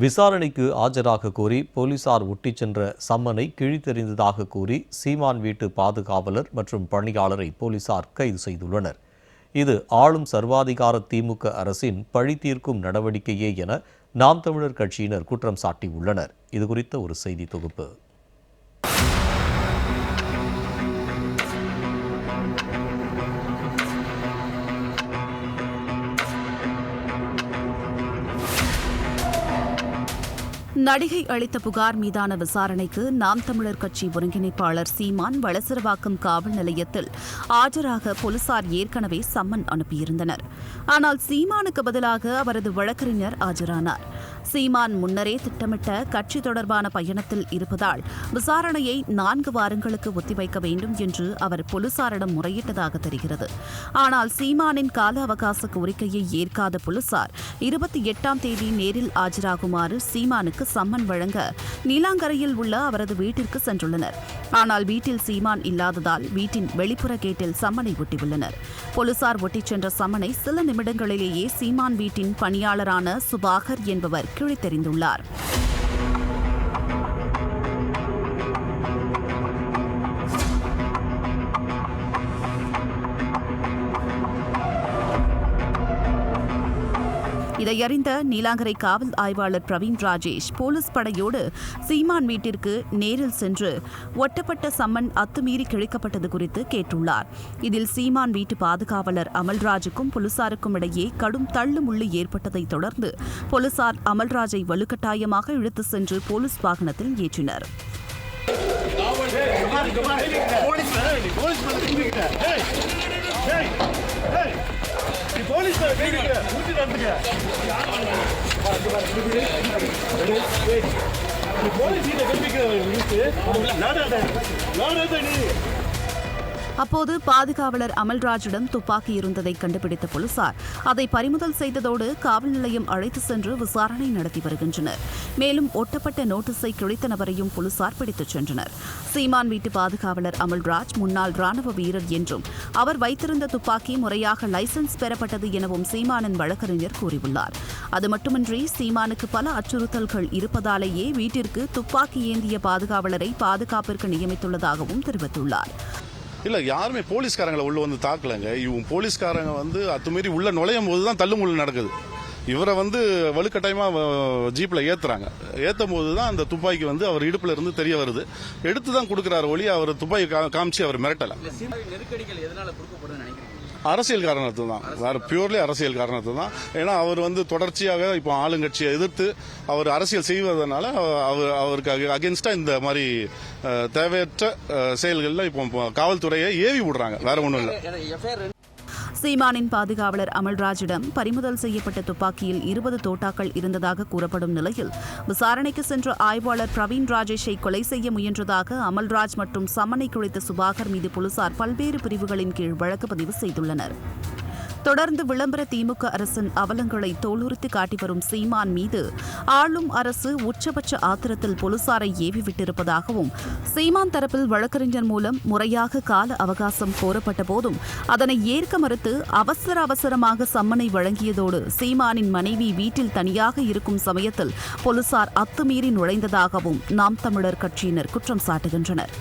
விசாரணைக்கு ஆஜராக கோரி போலீசார் ஒட்டிச் சென்ற சம்மனை கிழித்தெறிந்ததாக கூறி சீமான் வீட்டு பாதுகாவலர் மற்றும் பணியாளரை போலீசார் கைது செய்துள்ளனர். இது ஆளும் சர்வாதிகார திமுக அரசின் பழி தீர்க்கும் நடவடிக்கையே என நாம் தமிழர் கட்சியினர் குற்றம் சாட்டியுள்ளனர். இதுகுறித்த ஒரு செய்தி தொகுப்பு. நடிகை அளித்த புகார் மீதான விசாரணைக்கு நாம் தமிழர் கட்சி ஒருங்கிணைப்பாளர் சீமான் வளசரவாக்கம் காவல் நிலையத்தில் ஆஜராக போலீசார் ஏற்கனவே சம்மன் அனுப்பியிருந்தனர். ஆனால் சீமானுக்கு பதிலாக அவரது வழக்கறிஞர் ஆஜரானார். சீமான் முன்னரே திட்டமிட்ட கட்சி தொடர்பான பயணத்தில் இருப்பதால் விசாரணையை 4 வாரங்களுக்கு ஒத்திவைக்க வேண்டும் என்று அவர் போலீசாரிடம் முறையிட்டதாக தெரிகிறது. ஆனால் சீமானின் கால அவகாச கோரிக்கையை ஏற்காத போலீசார் 28ஆம் தேதி நேரில் ஆஜராகுமாறு சீமானுக்கு சம்மன் வழங்க நீலாங்கரையில் உள்ள அவரது வீட்டிற்கு சென்றுள்ளனர். ஆனால் வீட்டில் சீமான் இல்லாததால் வீட்டின் வெளிப்புற கேட்டில் சம்மனை ஒட்டியுள்ளனர். போலீசார் ஒட்டிச் சென்ற சம்மனை சில நிமிடங்களிலேயே சீமான் வீட்டின் பணியாளரான சுபாகர் என்பவர் கிழித்தெறிந்துள்ளார். இதையறிந்த நீலாங்கரை காவல் ஆய்வாளர் பிரவீன் ராஜேஷ் போலீஸ் படையோடு சீமான் வீட்டிற்கு நேரில் சென்று ஒட்டப்பட்ட சம்மன் அத்துமீறி கிழிக்கப்பட்டது குறித்து கேட்டுள்ளார். இதில் சீமான் வீட்டு பாதுகாவலர் அமல்ராஜுக்கும் போலீசாருக்கும் இடையே கடும் தள்ளுமுள்ளு ஏற்பட்டதை தொடர்ந்து போலீசார் அமல்ராஜை வலுக்கட்டாயமாக இழுத்து சென்று போலீஸ் வாகனத்தில் ஏற்றினர். அப்போது பாதுகாவலர் அமல்ராஜிடம் துப்பாக்கி இருந்ததை கண்டுபிடித்த போலீசார் அதை பறிமுதல் செய்ததோடு காவல் நிலையம் அழைத்து சென்று விசாரணை நடத்தி வருகின்றனர். மேலும் ஒட்டப்பட்ட நோட்டீஸை கிழித்த நபரையும் போலீசார் பிடித்துச் சென்றனர். சீமான் வீட்டு பாதுகாவலர் அமல்ராஜ் முன்னாள் ராணுவ வீரர் என்றும் அவர் வைத்திருந்த துப்பாக்கி முறையாக லைசென்ஸ் பெறப்பட்டது எனவும் சீமானின் வழக்கறிஞர் கூறியுள்ளார். அது மட்டுமின்றி சீமானுக்கு பல அச்சுறுத்தல்கள் இருப்பதாலேயே வீட்டிற்கு துப்பாக்கி ஏந்திய பாதுகாவலரை பாதுகாப்பிற்கு நியமித்துள்ளதாகவும் தெரிவித்துள்ளார். இல்ல, யாருமே போலீஸ்காரங்களை உள்ள வந்து தாக்கலங்க. இவங்க போலீஸ்காரங்க வந்து அத்துமீறி உள்ள நுழையும் போதுதான் தள்ளுமுள்ளு நடக்குது. இவரை வந்து வலுக்கட்டாயமா ஜீப்ல ஏத்துறாங்க. ஏத்தும் போதுதான் அந்த துப்பாக்கி வந்து அவர் இடுப்புல இருந்து தெரிய வருது. எடுத்துதான் கொடுக்கிறாரு ஒளி, அவர் துப்பாக்கி காமிச்சு அவர் மிரட்டல. அரசியல் காரணத்து தான், வேற பியூர்லி அரசியல் காரணத்து தான். ஏன்னா அவர் வந்து தொடர்ச்சியாக இப்போ ஆளுங்கட்சியை எதிர்த்து அவர் அரசியல் செய்வதனால அவருக்கு அகேன்ஸ்டா இந்த மாதிரி தேவையற்ற செயல்கள்ல இப்போ காவல்துறையை ஏவி விடுறாங்க, வேற ஒன்றும் இல்லை. சீமானின் பாதுகாவலர் அமல்ராஜிடம் பறிமுதல் செய்யப்பட்ட துப்பாக்கியில் 20 தோட்டாக்கள் இருந்ததாக கூறப்படும் நிலையில் விசாரணைக்கு சென்ற ஆய்வாளர் பிரவீன் ராஜேஷை கொலை செய்ய முயன்றதாக அமல்ராஜ் மற்றும் சம்மனை குழித்த சுபாகர் மீது போலீசார் பல்வேறு பிரிவுகளின் கீழ் வழக்கு பதிவு செய்துள்ளனர். தொடர்ந்து விளம்பர திமுக அரசின் அவலங்களை தோலுரித்து காட்டி வரும் சீமான் மீது ஆளும் அரசு உச்சபட்ச ஆத்திரத்தில் போலீசாரை ஏவிவிட்டிருப்பதாகவும் சீமான் தரப்பில் வழக்கறிஞர் மூலம் முறையாக கால அவகாசம் கோரப்பட்ட போதும் அதனை ஏற்க மறுத்து அவசரமாக சம்மனை வழங்கியதோடு சீமானின் மனைவி வீட்டில் தனியாக இருக்கும் சமயத்தில் போலீசார் அத்துமீறி நுழைந்ததாகவும் நாம் தமிழர் கட்சியினர் குற்றம் சாட்டுகின்றனர்.